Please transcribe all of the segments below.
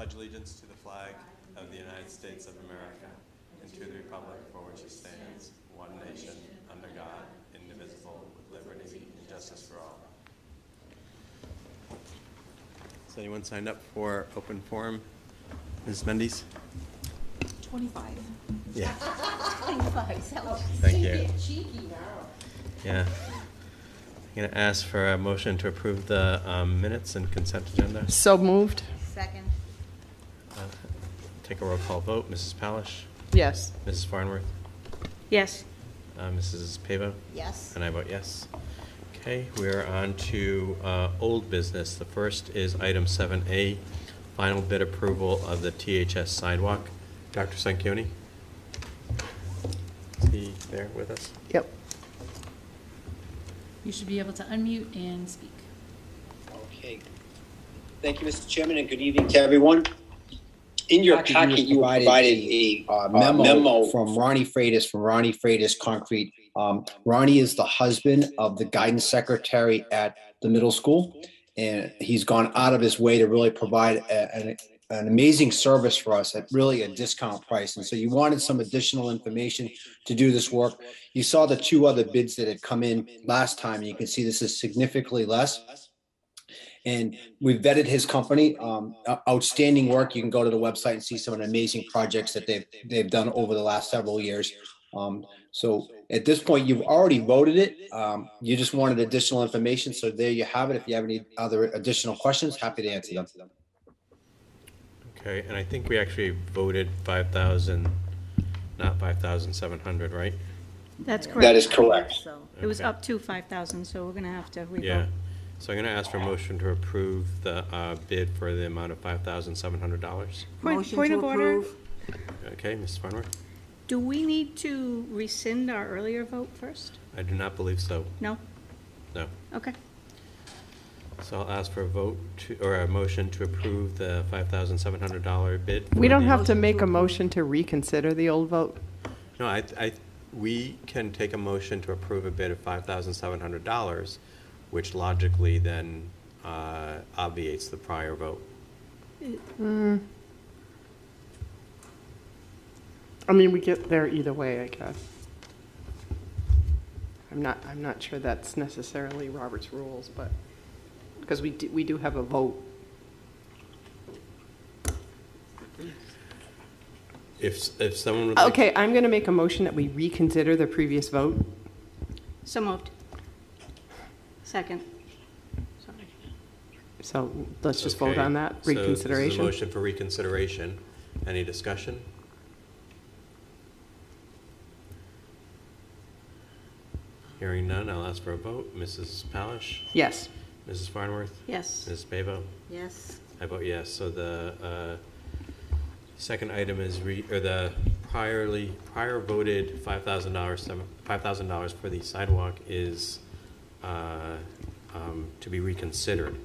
pledge allegiance to the flag of the United States of America and to the republic for which it stands, one nation, under God, indivisible, with liberty and justice for all. Has anyone signed up for open forum? Ms. Mendes? 25. Yeah. 25. Thank you. Cheeky now. Yeah. I'm going to ask for a motion to approve the minutes and consent agenda. So moved. Second. Take a roll call vote. Mrs. Palish? Yes. Mrs. Farnworth? Yes. Mrs. Pavo? Yes. And I vote yes. Okay, we're on to old business. The first is item 7A, final bid approval of the THS sidewalk. Dr. Sanchioni? Is he there with us? Yep. You should be able to unmute and speak. Okay. Thank you, Mr. Chairman, and good evening to everyone. In your packet, you provided a memo from Ronnie Freitas from Ronnie Freitas Concrete. Ronnie is the husband of the guidance secretary at the middle school, and he's gone out of his way to really provide an amazing service for us at really a discount price. And so you wanted some additional information to do this work. You saw the two other bids that had come in last time, and you can see this is significantly less. And we've vetted his company. Outstanding work. You can go to the website and see some of the amazing projects that they've done over the last several years. So at this point, you've already voted it. You just wanted additional information. So there you have it. If you have any other additional questions, happy to answer them. Okay, and I think we actually voted 5,000, not 5,700, right? That's correct. That is correct. So, It was Okay. up to 5,000, so we're going to have to revote. Yeah. So I'm going to ask for a motion to approve the bid for the amount of $5,700. motion Point to of order. approve. Okay, Mrs. Farnworth? Do we need to rescind our earlier vote first? I do not believe so. No? No. Okay. So I'll ask for a vote or a motion to approve the $5,700 bid. We don't the- have to make a motion to reconsider the old vote. No, we can take a motion to approve a bid of $5,700, which logically then obviates the prior vote. I mean, we get there either way, I guess. I'm not sure that's necessarily Robert's rules, but, because we do have a vote. If someone would like. Okay, I'm going to make a motion that we reconsider the previous vote. So moved. Second. Sorry. So let's just vote Okay, on that, so this is a reconsideration. motion for reconsideration. Any discussion? Hearing none, I'll ask for a vote. Mrs. Palish? Yes. Mrs. Farnworth? Yes. Mrs. Pavo? Yes. I vote yes. So the second item is the prior voted $5,000 for the sidewalk is to be reconsidered.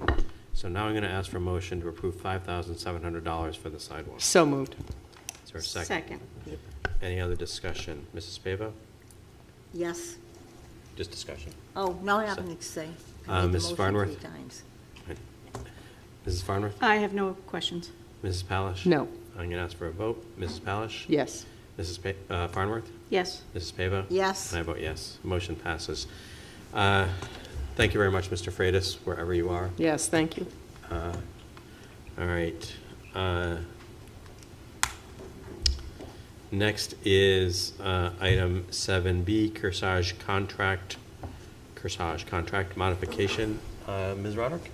So now I'm going to ask for a motion to approve $5,700 for the sidewalk. So moved. Is there a second? Second. Any other discussion? Mrs. Pavo? Yes. Just discussion. Oh, no, I have nothing to say. I made the Mrs. motion Farnworth? 3 times. Mrs. Farnworth? I have no questions. Mrs. Palish? No. I'm going to ask for a vote. Mrs. Palish? Yes. Mrs. Farnworth? Yes. Mrs. Pavo? Yes. And I vote yes. Motion passes. Thank you very much, Mr. Freitas, wherever you are. Yes, thank you. All right. Next is item 7B, Kearsage contract modification. Ms. Roderick?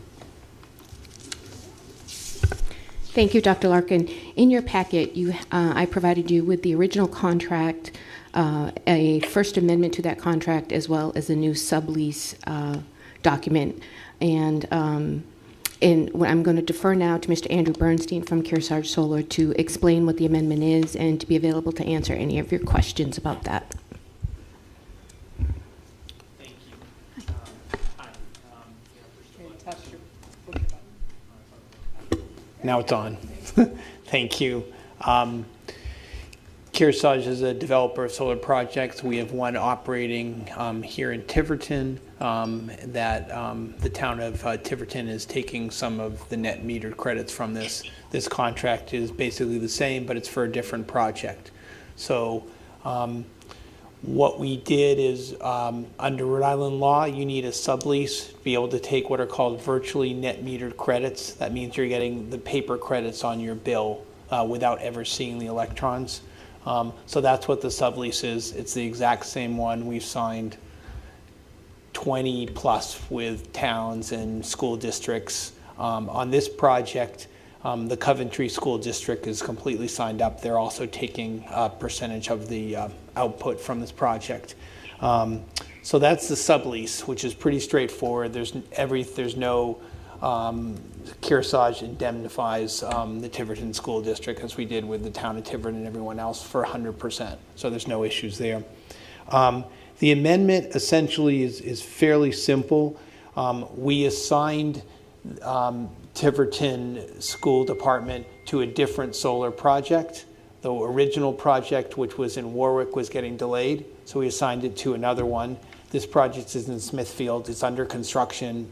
Thank you, Dr. Larkin. In your packet, I provided you with the original contract, a first amendment to that contract, as well as a new sublease document. And I'm going to defer now to Mr. Andrew Bernstein from Kearsage Solar to explain what the amendment is and to be available to answer any of your questions about that. Thank you. Hi. Now it's on. Thank you. Kearsage is a developer of solar projects. We have one operating here in Tiverton that the town of Tiverton is taking some of the net metered credits from this. This contract is basically the same, but it's for a different project. So what we did is under Rhode Island law, you need a sublease to be able to take what are called virtually net metered credits. That means you're getting the paper credits on your bill without ever seeing the electrons. So that's what the sublease is. It's the exact same one. We've signed 20 plus with towns and school districts. On this project, the Coventry School District is completely signed up. They're also taking a percentage of the output from this project. So that's the sublease, which is pretty straightforward. There's no Kearsage indemnifies the Tiverton School District, as we did with the town of Tiverton and everyone else, for 100%. So there's no issues there. The amendment essentially is fairly simple. We assigned Tiverton School Department to a different solar project. The original project, which was in Warwick, was getting delayed, so we assigned it to another one. This project is in Smithfield. It's under construction.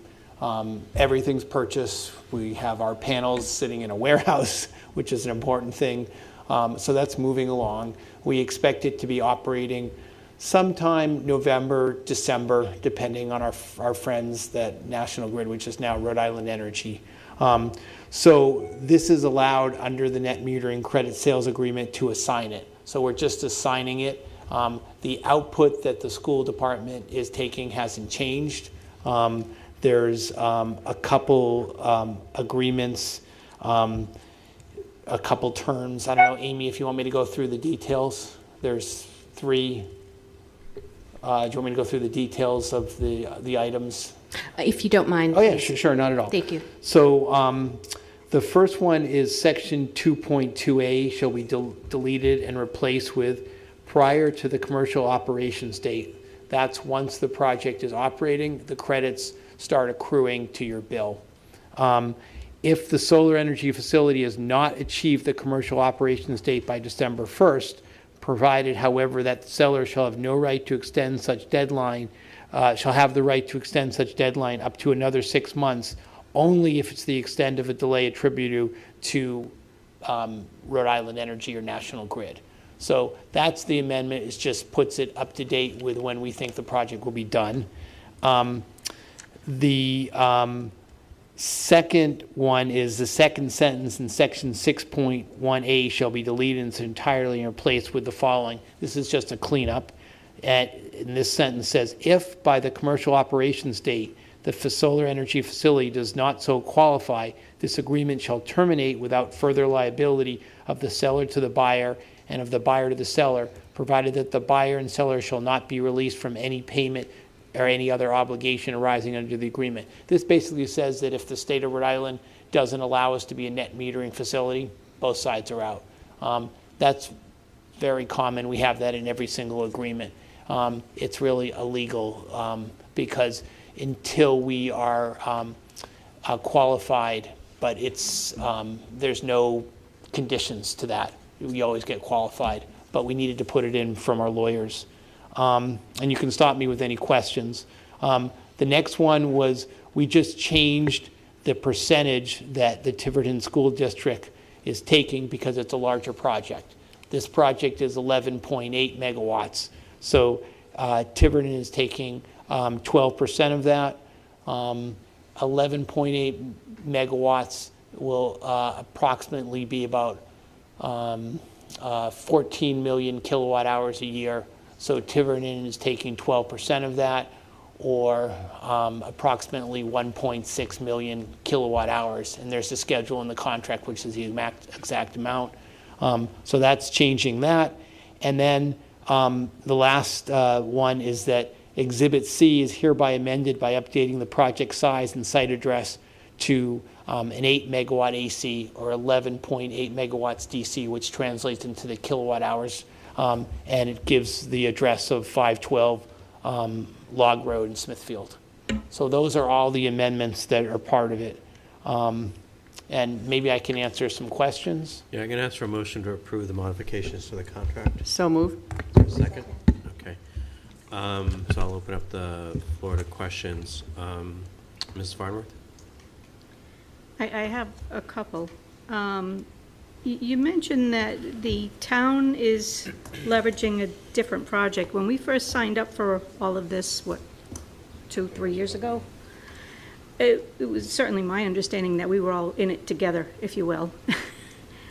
Everything's purchased. We have our panels sitting in a warehouse, which is an important thing. So that's moving along. We expect it to be operating sometime November, December, depending on our friends at National Grid, which is now Rhode Island Energy. So this is allowed under the net metering credit sales agreement to assign it. So we're just assigning it. The output that the school department is taking hasn't changed. There's a couple agreements, a couple terms. I don't know, Amy, if you want me to go through the details. There's 3. Do you want me to go through the details of the items? If you don't mind. Oh, yeah, sure, not at all. Thank you. So the first one is section 2.2A shall be deleted and replaced with prior to the commercial operations date. That's once the project is operating, the credits start accruing to your bill. If the solar energy facility has not achieved the commercial operations date by December 1st, provided, however, that the seller shall have no right to extend such deadline, shall have the right to extend such deadline up to another 6 months, only if it's the extent of a delay attributed to Rhode Island Energy or National Grid. So that's the amendment. It just puts it up to date with when we think the project will be done. The second one is the second sentence in section 6.1A shall be deleted and entirely replaced with the following. This is just a cleanup. And this sentence says, if by the commercial operations date the solar energy facility does not so qualify, this agreement shall terminate without further liability of the seller to the buyer and of the buyer to the seller, provided that the buyer and seller shall not be released from any payment or any other obligation arising under the agreement. This basically says that if the state of Rhode Island doesn't allow us to be a net metering facility, both sides are out. That's very common. We have that in every single agreement. It's really illegal because until we are qualified, but it's there's no conditions to that. We always get qualified, but we needed to put it in from our lawyers. And you can stop me with any questions. The next one was we just changed the percentage that the Tiverton School District is taking because it's a larger project. This project is 11.8 megawatts. So Tiverton is taking 12% of that. 11.8 megawatts will approximately be about 14 million kilowatt hours a year. So Tiverton is taking 12% of that, or approximately 1.6 million kilowatt hours. And there's a schedule in the contract, which is the exact amount. So that's changing that. And then the last one is that Exhibit C is hereby amended by updating the project size and site address to an 8 megawatt AC or 11.8 megawatts DC, which translates into the kilowatt hours. And it gives the address of 512 Log Road in Smithfield. So those are all the amendments that are part of it. and maybe I can answer some questions. Yeah, I'm going to ask for a motion to approve the modifications to the contract. So move. Second? Okay. So I'll open up the floor to questions. Mrs. Farnworth? I have a couple. You mentioned that the town is leveraging a different project. When we first signed up for all of this, 2-3 years ago, it was certainly my understanding that we were all in it together, if you will,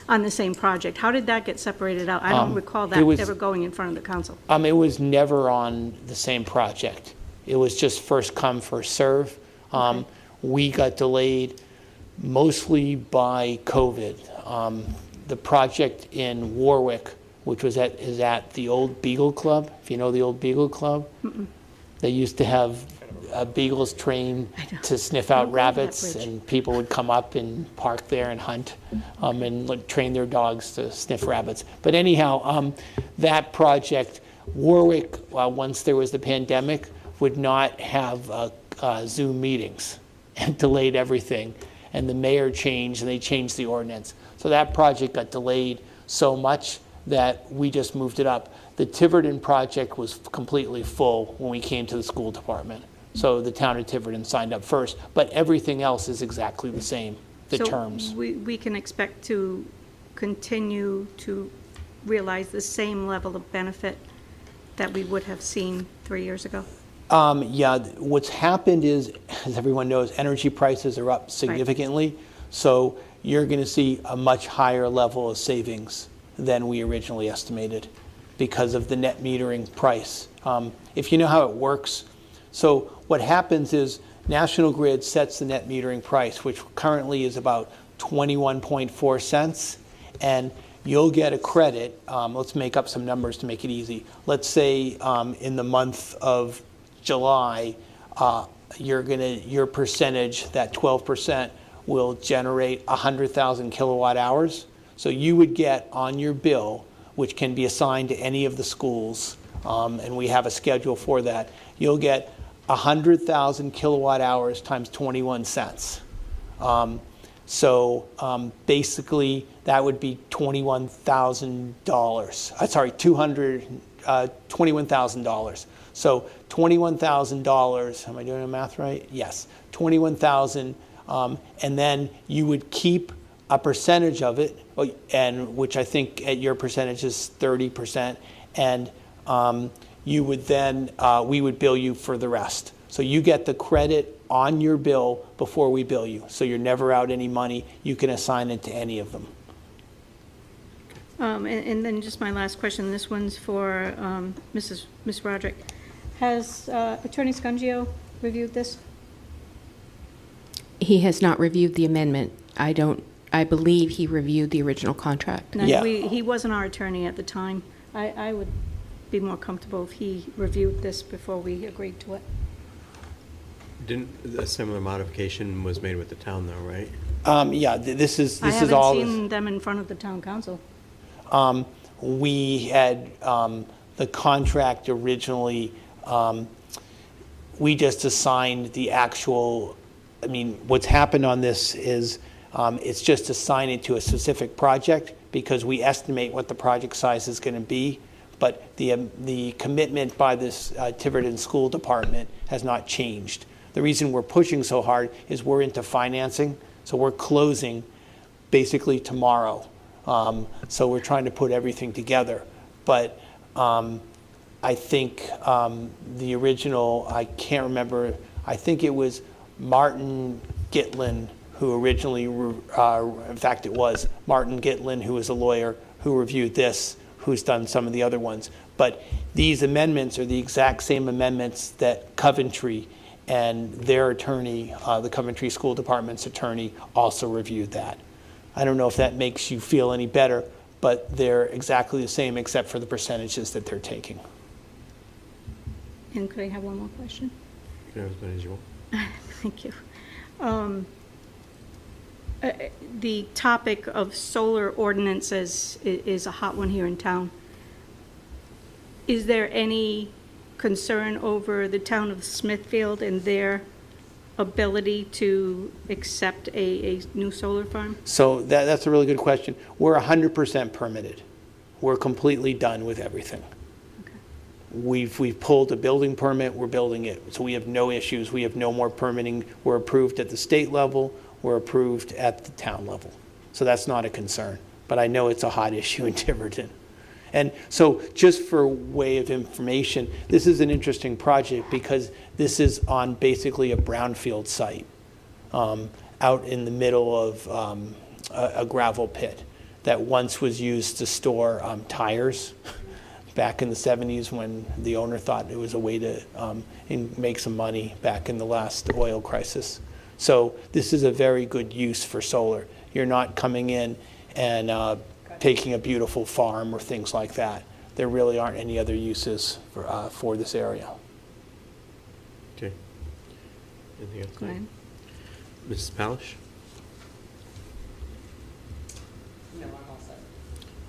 on the same project. How did that get separated out? I don't recall that ever going in front of the council. It was never on the same project. It was just first come, first serve. Okay. We got delayed mostly by COVID. The project in Warwick, which is at the old Beagle Club, if you know the old Beagle Club. They used to have beagles trained to sniff out rabbits, and people would come up and park there and hunt and train their dogs to sniff rabbits. But anyhow, that project, Warwick, once there was the pandemic, would not have Zoom meetings and delayed everything. And the mayor changed, and they changed the ordinance. So that project got delayed so much that we just moved it up. The Tiverton project was completely full when we came to the school department. So the town of Tiverton signed up first, but everything else is exactly the same, the terms. So we can expect to continue to realize the same level of benefit that we would have seen 3 years ago? Yeah, what's happened is, as everyone knows, energy prices are up significantly. So you're going to see a much higher level of savings than we originally estimated because of the net metering price. If you know how it works, so what happens is National Grid sets the net metering price, which currently is about 21.4 cents, and you'll get a credit. Let's make up some numbers to make it easy. Let's say in the month of July, your percentage, that 12%, will generate 100,000 kilowatt hours. So you would get on your bill, which can be assigned to any of the schools, and we have a schedule for that, you'll get 100,000 kilowatt hours times 21 cents. So basically, that would be $21,000. Sorry, $21,000. So $21,000, am I doing the math right? Yes, $21,000, and then you would keep a percentage of it, and which I think at your percentage is 30%, and you would then, we would bill you for the rest. So you get the credit on your bill before we bill you. So you're never out any money. You can assign it to any of them. And then just my last question, this one's for Ms. Roderick. Has Attorney Scungio reviewed this? He has not reviewed the amendment. I believe he reviewed the original contract. No, Yeah. he wasn't our attorney at the time. I would be more comfortable if he reviewed this before we agreed to it. Didn't a similar modification was made with the town though, right? Yeah, this is I all. haven't seen them in front of the town council. We had the contract originally, we just assigned the actual, what's happened on this is it's just assigning it to a specific project because we estimate what the project size is going to be, but the commitment by this Tiverton School Department has not changed. The reason we're pushing so hard is we're into financing, so we're closing basically tomorrow. So we're trying to put everything together. But I think the original, I can't remember, I think it was Martin Gitlin who originally, in fact it was Martin Gitlin, who is a lawyer, who reviewed this, who's done some of the other ones. But these amendments are the exact same amendments that Coventry and their attorney, the Coventry School Department's attorney, also reviewed that. I don't know if that makes you feel any better, but they're exactly the same except for the percentages that they're taking. And could I have one more question? You can have as many as you want. Thank you. The topic of solar ordinances is a hot one here in town. Is there any concern over the town of Smithfield and their ability to accept a new solar farm? So that's a really good question. We're 100% permitted. We're completely done with everything. We've pulled a building permit, we're building it, so we have no issues, we have no more permitting. We're approved at the state level, we're approved at the town level. So that's not a concern, but I know it's a hot issue in Tiverton. And so just for way of information, this is an interesting project because this is on basically a brownfield site out in the middle of a gravel pit that once was used to store tires back in the 70s when the owner thought it was a way to make some money back in the last oil crisis. So this is a very good use for solar. You're not coming in and taking a beautiful farm or things like that. There really aren't any other uses for this area. Okay. Anything else? Go ahead. Mrs. Palish? No, I'm all set.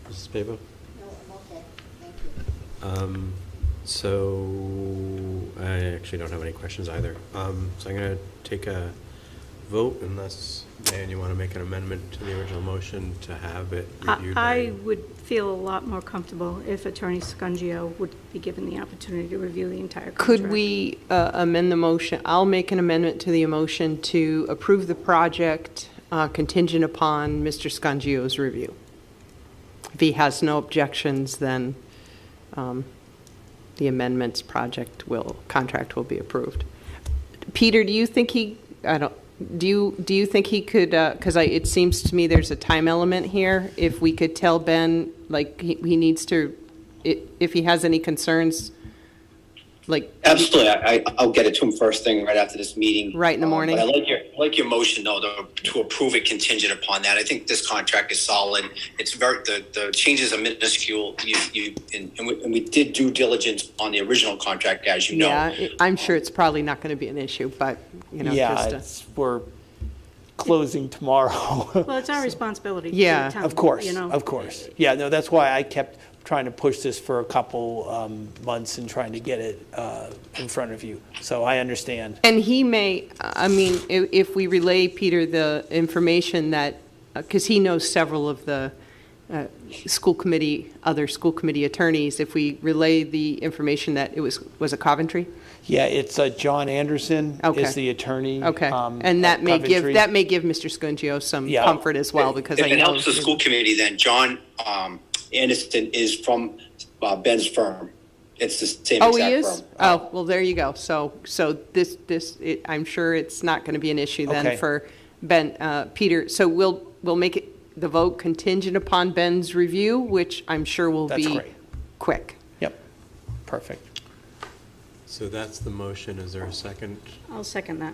Mrs. Pavo? No, I'm okay. Thank you. So I actually don't have any questions either. So I'm going to take a vote unless, Dan, you want to make an amendment to the original motion to have it reviewed. I would feel a lot more comfortable if Attorney Scungio would be given the opportunity to review the entire contract. Could we amend the motion? I'll make an amendment to the motion to approve the project contingent upon Mr. Scungio's review. If he has no objections, then the amendments contract will be approved. Peter, do you think do you think he could, because it seems to me there's a time element here, if we could tell Ben, like, he needs to, if he has any concerns, like. Absolutely. I'll get it to him first thing right after this meeting. Right in the morning. But I like your motion, though, to approve it contingent upon that. I think this contract is solid. It's the changes are minuscule. And we did due diligence on the original contract, as you know. Yeah, I'm sure it's probably not going to be an issue, but, Yeah, we're closing tomorrow. Well, it's our responsibility. to Yeah, tell Of them, course, you know. of course. Yeah, no, that's why I kept trying to push this for a couple months and trying to get it in front of you. So I understand. And he may, I mean, if we relay, Peter, the information that, because he knows several of the other school committee attorneys, if we relay the information that it was it Coventry? Yeah, it's John Anderson Okay. is the attorney. Okay, and at that may Coventry. give Mr. Scungio some Yeah. comfort as well, because I If know. it helps the school committee, then John Anderson is from Ben's firm. It's the same Oh, exact he is? firm. Oh, well, there you go. So I'm sure it's not going to be an issue then Okay. for Ben, Peter. So we'll make it the vote contingent upon Ben's review, which I'm sure will That's be great. quick. Yep, perfect. So that's the motion. Is there a second? I'll second that.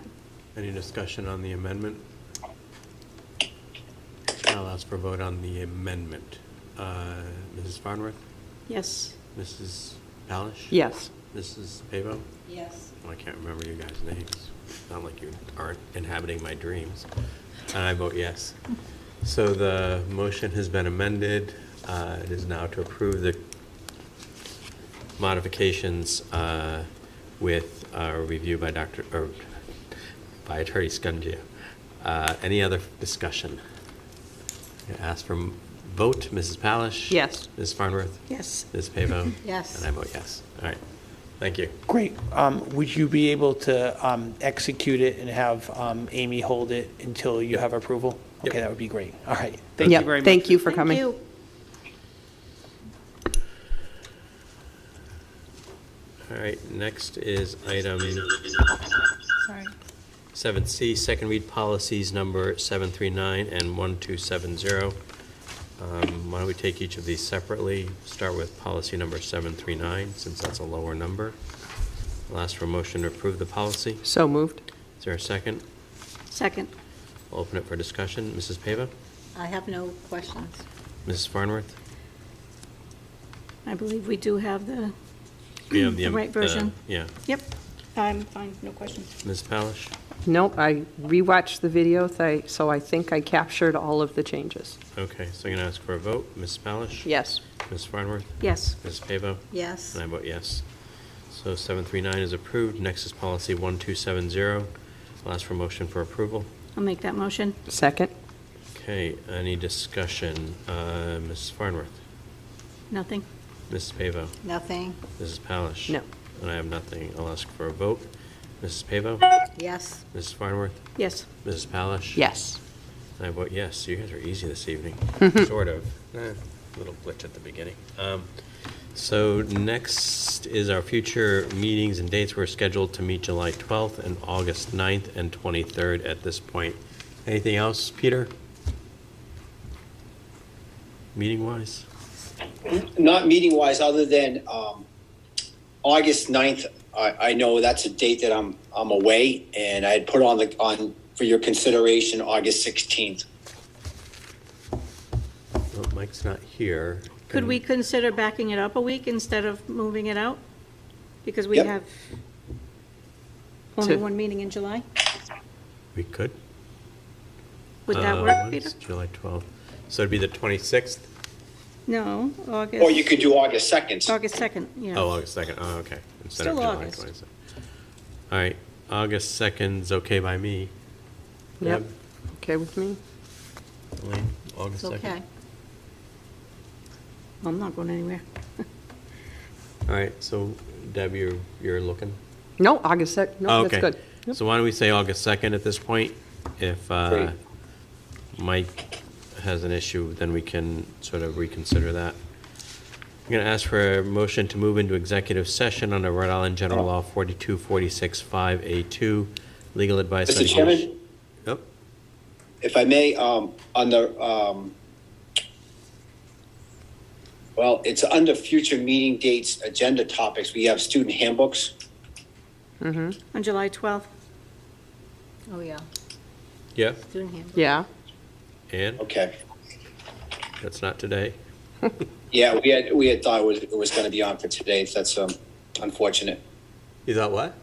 Any discussion on the amendment? I'll ask for a vote on the amendment. Mrs. Farnworth? Yes. Mrs. Palish? Yes. Mrs. Pavo? Yes. Oh, I can't remember you guys' names. Not like you aren't inhabiting my dreams. And I vote yes. So the motion has been amended. It is now to approve the modifications with a review by by Attorney Scungio. Any other discussion? Ask for vote. Mrs. Palish? Yes. Ms. Farnworth? Yes. Ms. Pavo? Yes. And I vote yes. All right. Thank you. Great. Would you be able to execute it and have Amy hold it until you have approval? Yep. Okay, that would be great. All right. Thank Yep, you very much. Thank you for Thank coming. you. All right, next is item Sorry. 7C, second read policies number 739 and 1270. Why don't we take each of these separately? Start with policy number 739, since that's a lower number. I'll ask for a motion to approve the policy. So moved. Is there a second? Second. I'll open it for discussion. Mrs. Pava? I have no questions. Mrs. Farnworth? I believe we do have the, We have the right version. Yeah. Yep, I'm fine, no questions. Ms. Palish? Nope, I rewatched the video, so I think I captured all of the changes. Okay, so I'm going to ask for a vote. Ms. Palish? Yes. Ms. Farnworth? Yes. Ms. Pavo? Yes. And I vote yes. So 739 is approved. Next is policy 1270. I'll ask for a motion for approval. I'll make that motion. Second? Okay, any discussion? Mrs. Farnworth? Nothing. Mrs. Pavo? Nothing. Mrs. Palish? No. And I have nothing. I'll ask for a vote. Mrs. Pavo? Yes. Mrs. Farnworth? Yes. Mrs. Palish? Yes. I vote yes. You guys are easy this evening. Sort of. Little glitch at the beginning. So next is our future meetings and dates. We're scheduled to meet July 12th and August 9th and 23rd at this point. Anything else, Peter? Meeting-wise? Not meeting-wise, other than August 9th, I know that's a date that I'm away, and I had put on for your consideration August 16th. Well, Mike's not here. Could we consider backing it up a week instead of moving it out? Because we Yep. have only So- one meeting in July? We could. Would that work, What's Peter? July 12th. So it'd be the 26th? No, August. Or you could do August 2nd. August 2nd, yeah. Oh, August 2nd. Oh, okay. Instead Still of July August. 26th. All right, August 2nd's okay by me. Yep. Deb? Okay with me? Elaine, August It's 2nd? okay. I'm not going anywhere. All right, so Deb, you're looking? No, August 2nd. No, Oh, that's okay. good. Yep. So why don't we say August 2nd at this point? If Great. Mike has an issue, then we can sort of reconsider that. I'm going to ask for a motion to move into executive session under Rhode Island General Law 42465A2, legal advice. Mr. litigation- Chairman? Yep. If I may, well, it's under future meeting dates, agenda topics. We have student handbooks. On July 12th? Oh, yeah. Yeah, Student handbook. Yeah. and Okay. that's not today. Yeah, we had thought it was going to be on for today. So that's unfortunate. You thought what?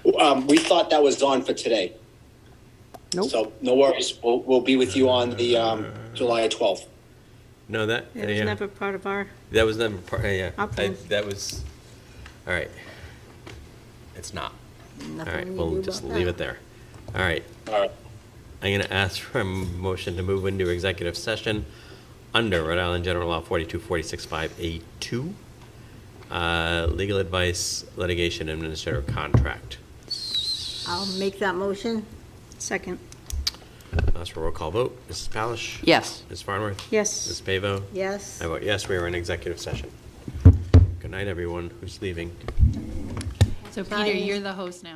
We thought that was on for today. Nope. So no worries. We'll be with you on the July 12th. No, that, It was yeah. never part of our, That was never part, yeah. Okay. That was, all right. It's not. All right, Nothing we we'll do just about leave that. it there. All right, All right. I'm going to ask for a motion to move into executive session under Rhode Island General Law 42465A2, legal advice, litigation, administrative contract. I'll make that motion. second. Ask for a roll call vote. Mrs. Palish? Yes. Ms. Farnworth? Yes. Ms. Pavo? Yes. I vote yes, we are in executive session. Good night, everyone who's leaving. So Bye. Peter, you're the host now.